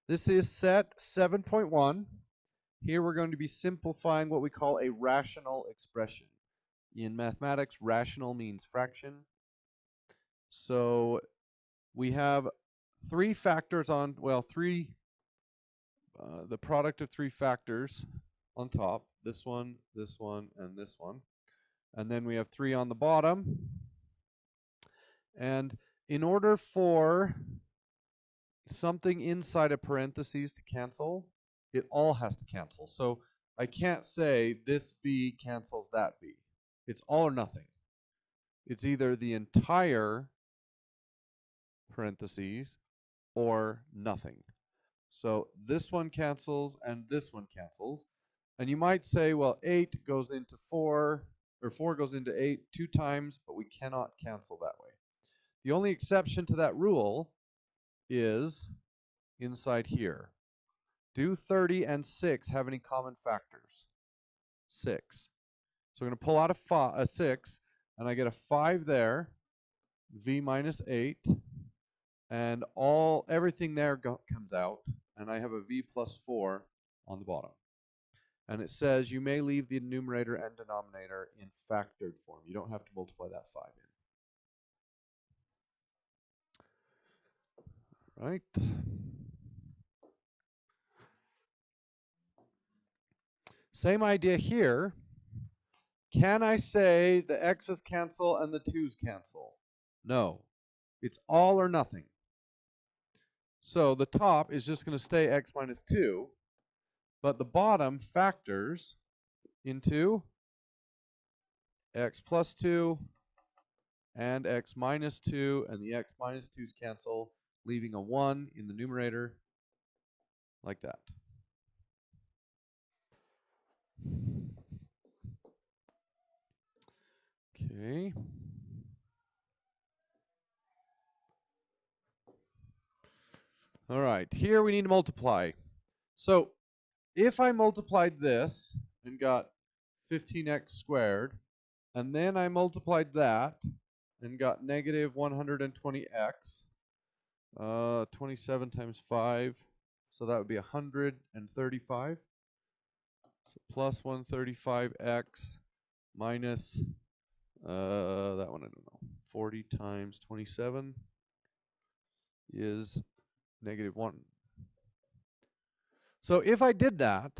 This is set 7.1. Here we're going to be simplifying what we call a rational expression. In mathematics, rational means fraction. So we have three factors on, well, the product of three factors on top. This one, and this one. And then we have 3 on the bottom. And in order for something inside a parentheses to cancel, it all has to cancel. So I can't say this b cancels that b. It's all or nothing. It's either the entire parentheses or nothing. So this one cancels and this one cancels. And you might say, well, 8 goes into 4, or 4 goes into 8 2 times, but we cannot cancel that way. The only exception to that rule is inside here. Do 30 and 6 have any common factors? 6. So we're going to pull out a 6, and I get a 5 there, v minus 8, and everything there comes out, and I have a v plus 4 on the bottom. And it says you may leave the numerator and denominator in factored form. You don't have to multiply that 5 in. Right? Same idea here. Can I say the x's cancel and the 2's cancel? No. It's all or nothing. So the top is just going to stay x minus 2, but the bottom factors into x plus 2 and x minus 2, and the x minus 2's cancel, leaving a 1 in the numerator, like that. Okay. All right, here we need to multiply. So if I multiplied this and got 15x squared, and then I multiplied that and got negative 120x, 27 times 5, so that would be 135. So plus 135x minus, that one I don't know, 40 times 27 is negative 1. So if I did that,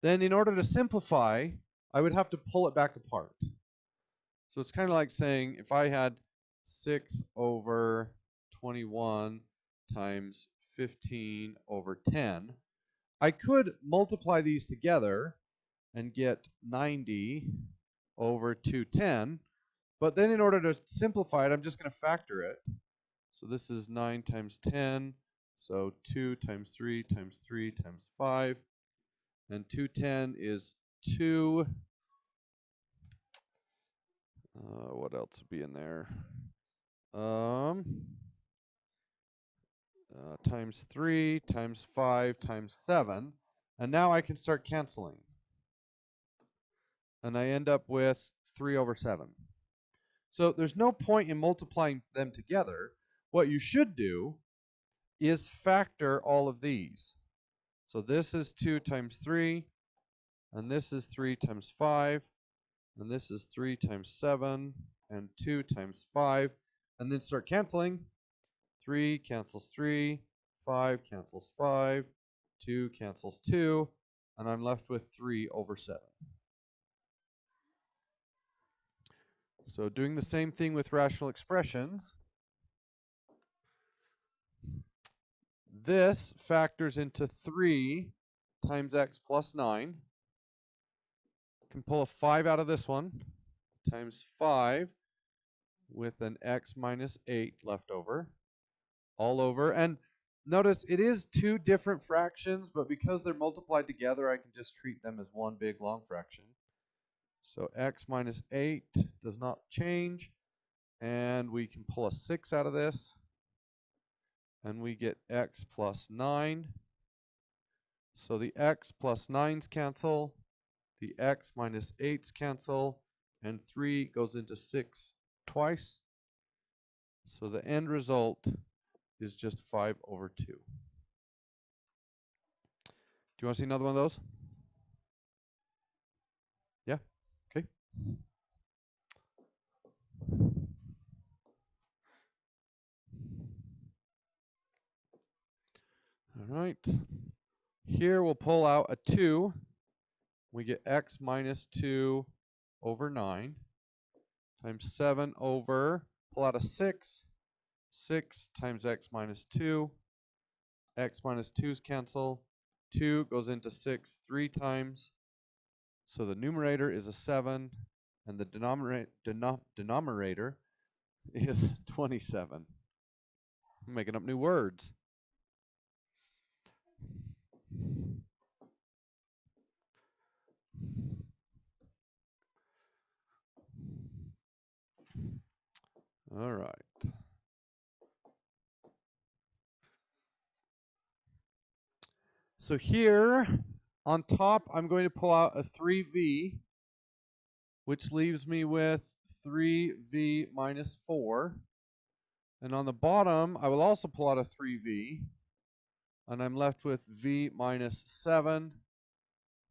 then in order to simplify, I would have to pull it back apart. So it's kind of like saying if I had 6 over 21 times 15 over 10, I could multiply these together and get 90 over 210. But then in order to simplify it, I'm just going to factor it. So this is 9 times 10. So 2 times 3 times 3 times 5. And 210 is 2. What else would be in there? Times 3 times 5 times 7. And now I can start canceling. And I end up with 3 over 7. So there's no point in multiplying them together. What you should do is factor all of these. So this is 2 times 3, and this is 3 times 5, and this is 3 times 7, and 2 times 5, and then start canceling. 3 cancels 3, 5 cancels 5, 2 cancels 2, and I'm left with 3 over 7. So doing the same thing with rational expressions, this factors into 3 times x plus 9. Can pull a 5 out of this one, times 5 with an x minus 8 left over, all over. And notice it is 2 different fractions, but because they're multiplied together, I can just treat them as one big long fraction. So x minus 8 does not change, and we can pull a 6 out of this, and we get x plus 9. So the x plus 9's cancel, the x minus 8's cancel, and 3 goes into 6 twice. So the end result is just 5 over 2. Do you want to see another one of those? Yeah? Okay. All right. Here we'll pull out a 2. We get x minus 2 over 9 times 7 over, pull out a 6. 6 times x minus 2. X minus 2's cancel. 2 goes into 6 3 times. So the numerator is a 7, and the denominator is 27. I'm making up new words. All right. So here on top, I'm going to pull out a 3v, which leaves me with 3v minus 4. And on the bottom, I will also pull out a 3v, and I'm left with v minus 7.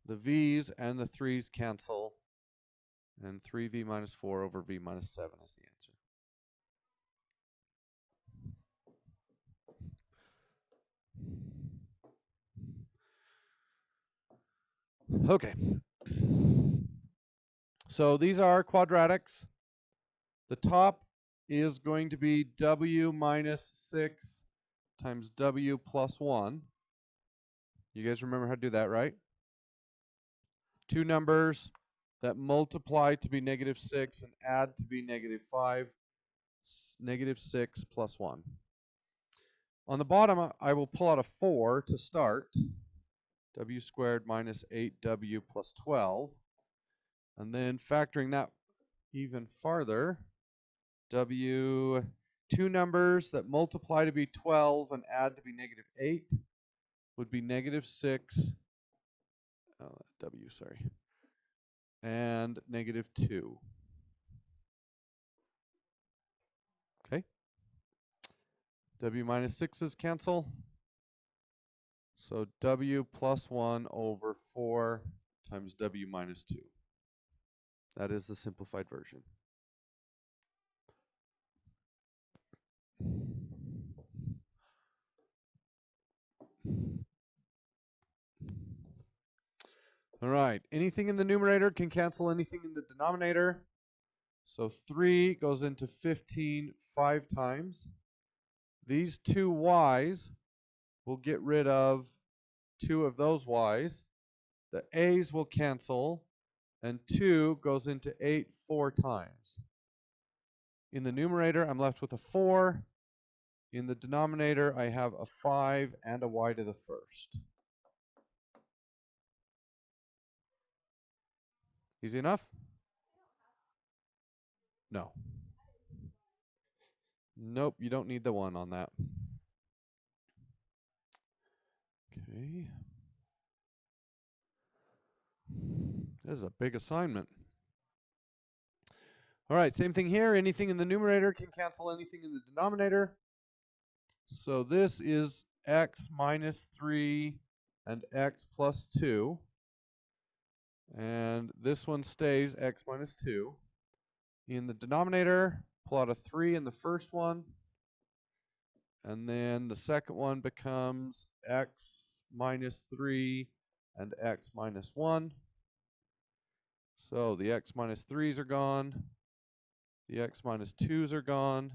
The v's and the 3's cancel, and 3v minus 4 over v minus 7 is the answer. Okay. So these are quadratics. The top is going to be w minus 6 times w plus 1. You guys remember how to do that, right? Two numbers that multiply to be negative 6 and add to be negative 5. Negative 6 plus 1. On the bottom, I will pull out a 4 to start. W squared minus 8w plus 12. And then factoring that even farther, w, two numbers that multiply to be 12 and add to be negative 8 would be negative 6, w, sorry, and negative 2. Okay. W minus 6's cancel. So w plus 1 over 4 times w minus 2. That is the simplified version. All right, anything in the numerator can cancel anything in the denominator. So 3 goes into 15 5 times. These two y's will get rid of 2 of those y's. The a's will cancel, and 2 goes into 8 4 times. In the numerator, I'm left with a 4. In the denominator, I have a 5 and a y to the first. Easy enough? No. Nope, you don't need the 1 on that. Okay. This is a big assignment. All right, same thing here. Anything in the numerator can cancel anything in the denominator. So this is x minus 3 and x plus 2. And this one stays x minus 2. In the denominator, pull out a 3 in the first one. And then the second one becomes x minus 3 and x minus 1. So the x minus 3's are gone. The x minus 2's are gone.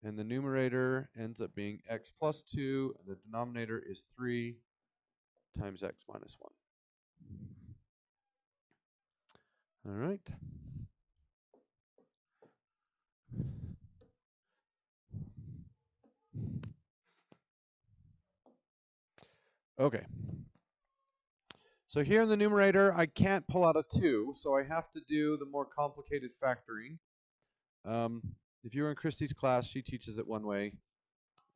And the numerator ends up being x plus 2. And the denominator is 3 times x minus 1. All right. Okay. So here in the numerator, I can't pull out a 2, so I have to do the more complicated factoring. If you were in Christy's class, she teaches it one way.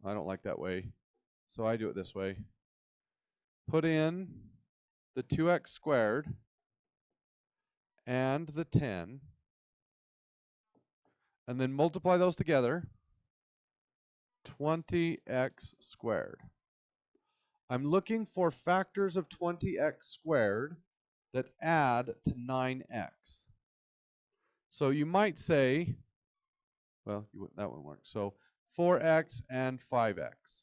I don't like that way, so I do it this way. Put in the 2x squared and the 10, and then multiply those together, 20x squared. I'm looking for factors of 20x squared that add to 9x. So you might say, well, that wouldn't work. So 4x and 5x.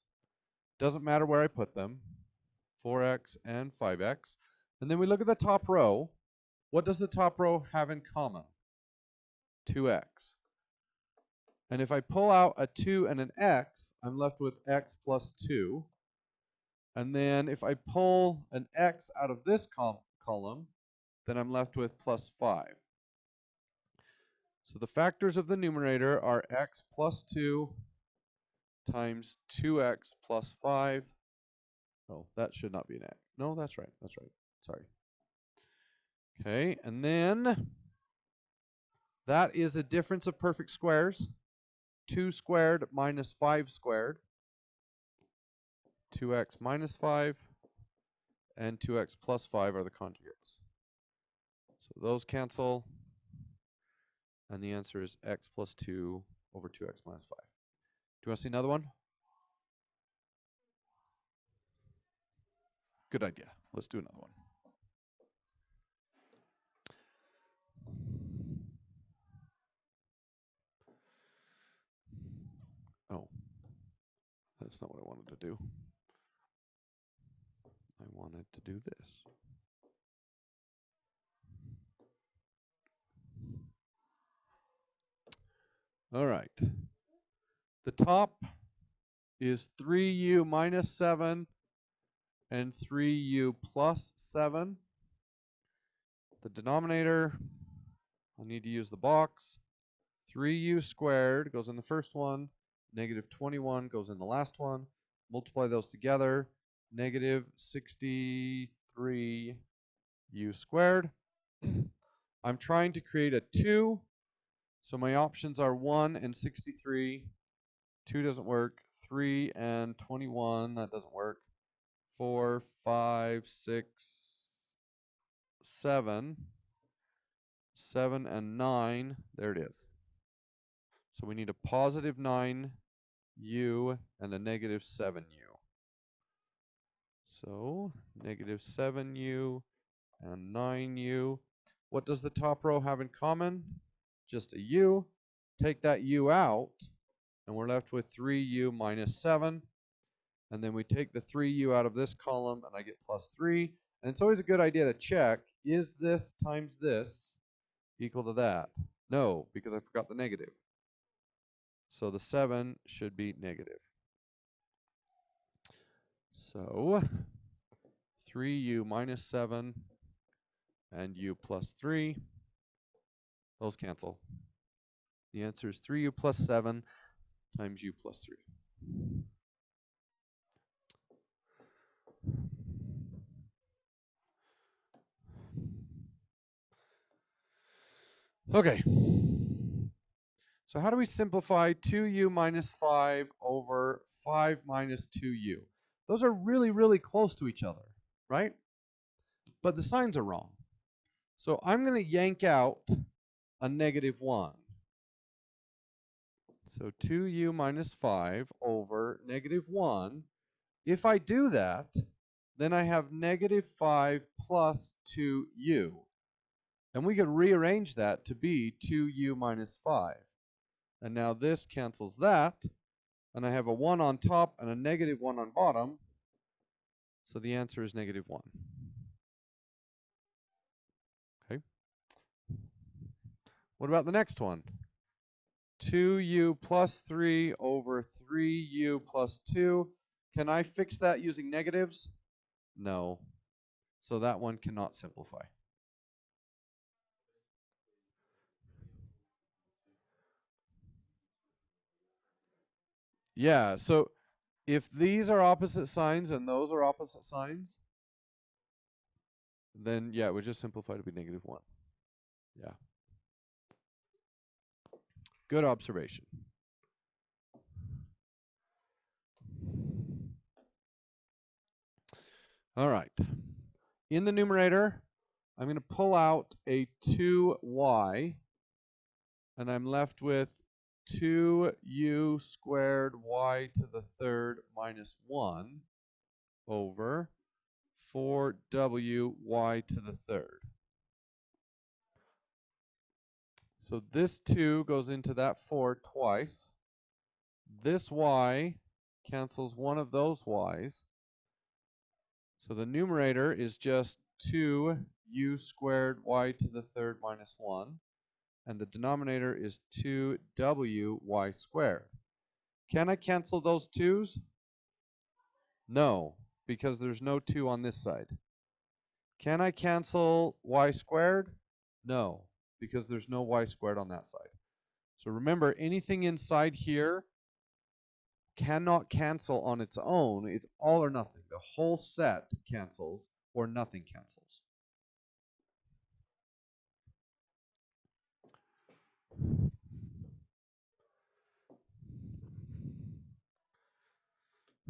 Doesn't matter where I put them. 4x and 5x. And then we look at the top row. What does the top row have in common? 2x. And if I pull out a 2 and an x, I'm left with x plus 2. And then if I pull an x out of this column, then I'm left with plus 5. So the factors of the numerator are x plus 2 times 2x plus 5. Oh, that should not be an x. No, that's right. That's right. Sorry. Okay, and then that is a difference of perfect squares. 2 squared minus 5 squared. 2x minus 5 and 2x plus 5 are the conjugates. So those cancel, and the answer is x plus 2 over 2x minus 5. Do you want to see another one? Good idea. Let's do another one. Oh, that's not what I wanted to do. I wanted to do this. All right. The top is 3u minus 7 and 3u plus 7. The denominator, I need to use the box. 3u squared goes in the first one. Negative 21 goes in the last one. Multiply those together. Negative 63u squared. I'm trying to create a 2. So my options are 1 and 63. 2 doesn't work. 3 and 21, that doesn't work. 4, 5, 6, 7. 7 and 9, there it is. So we need a positive 9u and a negative 7u. So negative 7u and 9u. What does the top row have in common? Just a u. Take that u out, and we're left with 3u minus 7. And then we take the 3u out of this column, and I get plus 3. And it's always a good idea to check, is this times this equal to that? No, because I forgot the negative. So the 7 should be negative. So 3u minus 7 and u plus 3, those cancel. The answer is 3u plus 7 times u plus 3. Okay. So how do we simplify 2u minus 5 over 5 minus 2u? Those are really, really close to each other, right? But the signs are wrong. So I'm going to yank out a negative 1. So 2u minus 5 over negative 1. If I do that, then I have negative 5 plus 2u. And we could rearrange that to be 2u minus 5. And now this cancels that. And I have a 1 on top and a negative 1 on bottom. So the answer is negative 1. Okay. What about the next one? 2u plus 3 over 3u plus 2. Can I fix that using negatives? No. So that one cannot simplify. Yeah, so if these are opposite signs and those are opposite signs, then yeah, it would just simplify to be negative 1. Yeah. Good observation. All right. In the numerator, I'm going to pull out a 2y, and I'm left with 2u squared y to the third minus 1 over 4w to the third. So this 2 goes into that 4 twice. This y cancels one of those y's. So the numerator is just 2u squared y to the third minus 1. And the denominator is 2w squared. Can I cancel those 2's? No, because there's no 2 on this side. Can I cancel y squared? No, because there's no y squared on that side. So remember, anything inside here cannot cancel on its own. It's all or nothing. The whole set cancels or nothing cancels.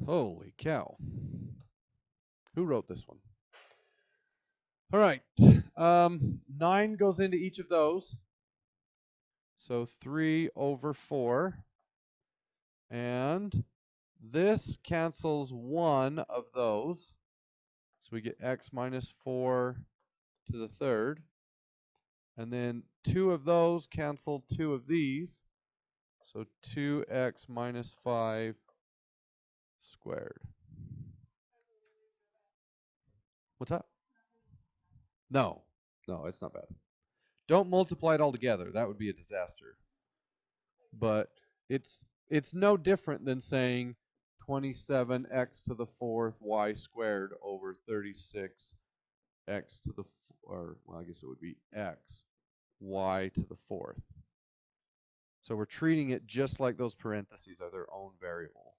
Holy cow. Who wrote this one? All right. 9 goes into each of those. So 3 over 4. And this cancels one of those. So we get x minus 4 to the third. And then 2 of those cancel 2 of these. So 2x minus 5 squared. What's that? No, it's not bad. Don't multiply it all together. That would be a disaster. But it's no different than saying 27x to the fourth y squared over 36x to the, or well, I guess it would be x y to the fourth. So we're treating it just like those parentheses are their own variable.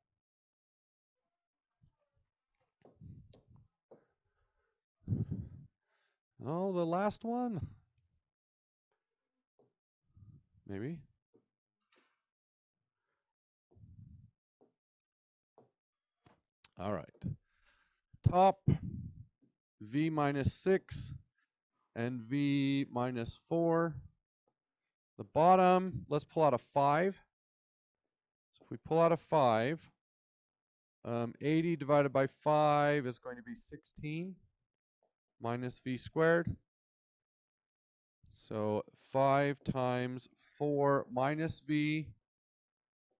Oh, the last one? Maybe. All right. Top v minus 6 and v minus 4. The bottom, let's pull out a 5. So if we pull out a 5, 80 divided by 5 is going to be 16 minus v squared. So 5 times 4 minus v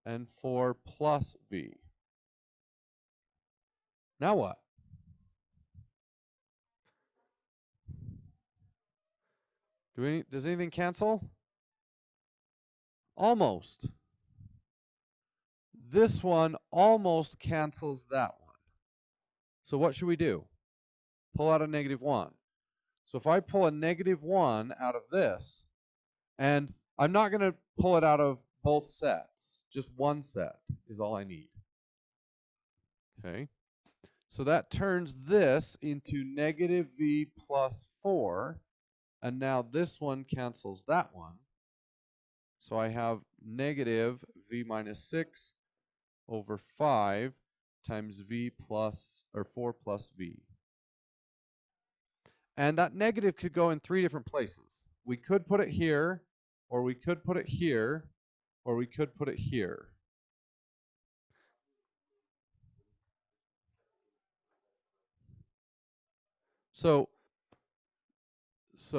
and 4 plus v. Now what? Does anything cancel? Almost. This one almost cancels that one. So what should we do? Pull out a negative 1. So if I pull a negative 1 out of this, and I'm not going to pull it out of both sets. Just one set is all I need. Okay. So that turns this into negative v plus 4. And now this one cancels that one. So I have negative v minus 6 over 5 times v plus, or 4 plus v. And that negative could go in 3 different places. We could put it here, or we could put it here, or we could put it here. So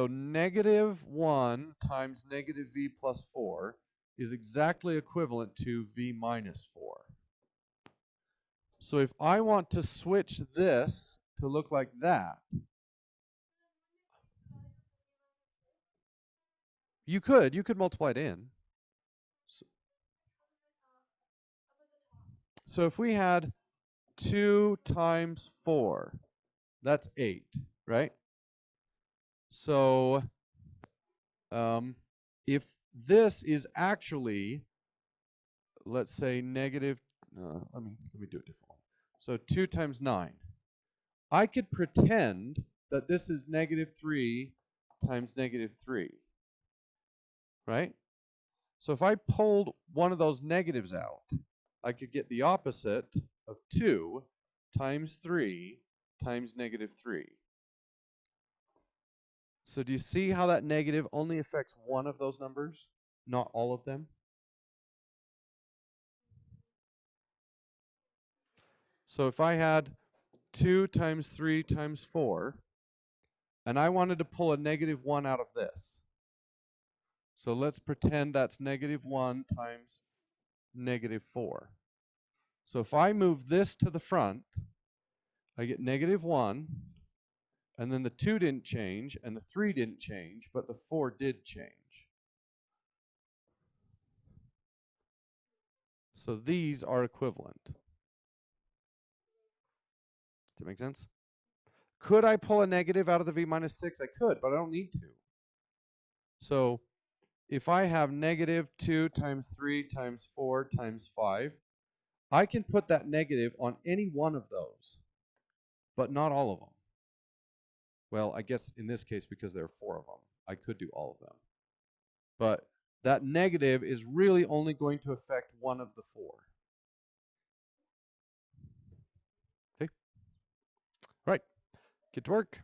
negative 1 times negative v plus 4 is exactly equivalent to v minus 4. So if I want to switch this to look like that, you could multiply it in. So if we had 2 times 4, that's 8, right? So if this is actually, let's say negative, let me do it differently. So 2 times 9. I could pretend that this is negative 3 times negative 3, right? So if I pulled one of those negatives out, I could get the opposite of 2 times 3 times negative 3. So do you see how that negative only affects one of those numbers, not all of them? So if I had 2 times 3 times 4, and I wanted to pull a negative 1 out of this. So let's pretend that's negative 1 times negative 4. So if I move this to the front, I get negative 1, and then the 2 didn't change, and the 3 didn't change, but the 4 did change. So these are equivalent. Does that make sense? Could I pull a negative out of the v minus 6? I could, but I don't need to. So if I have negative 2 times 3 times 4 times 5, I can put that negative on any one of those, but not all of them. Well, I guess in this case, because there are 4 of them, I could do all of them. But that negative is really only going to affect one of the 4. Okay. All right. Get to work.